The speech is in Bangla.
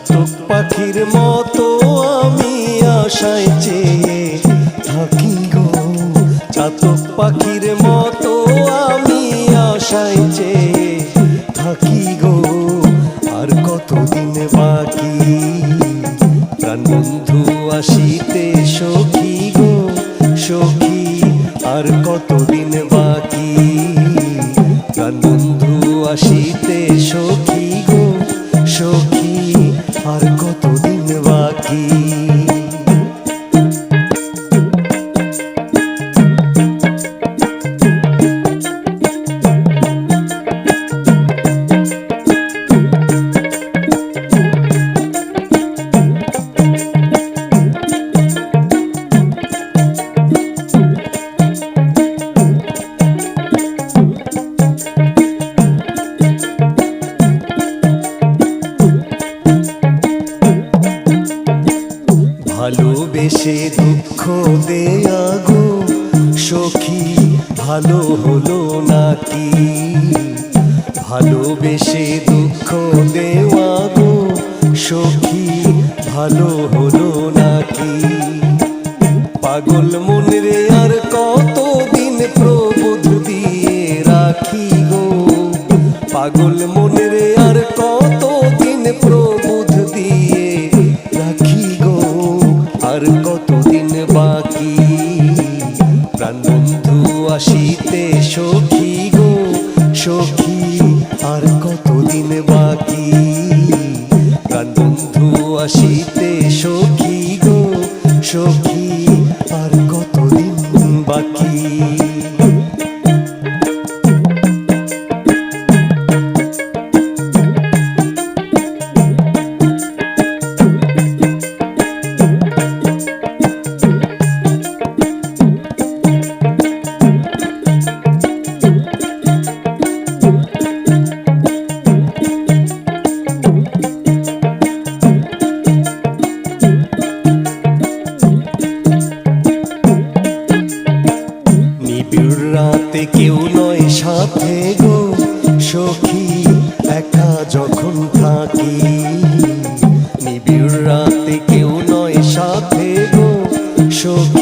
চাতক পাখির মতো আমি আশায় চেয়ে থাকি গো, চাতক পাখির মতো আমি আশায় চেয়ে থাকি গো। আর কতদিন বাকি প্রাণ বন্ধু আসিতে সখী গো সখী, আর কতদিন বাকি প্রাণ বন্ধু আসিতে সখী গো সখী, আর কতদিন বাকি। ভালোবেসে দুঃখ দেয়া গো সখী ভালো হলো নাকি, ভালোবেসে দুঃখ দেওয়া গো সখী ভালো হলো নাকি। পাগল মন রে আর কতদিন প্রবোধ দিয়ে রাখি গো, পাগল মন রে আর কতদিন প্রবোধ দিয়ে রাখি গো, আর কতদিন বাকি প্রাণ বন্ধু আসিতে সখী গো সখী, আর কতদিন বাকি প্রাণ বন্ধু আসিতে সখী গো সখী, আর কতদিন বাকি। রাতে কেউ নয় সাথে গো সখী একা যখন থাকি, নিবিড় রাতে কেউ নয় সাথে গো সখী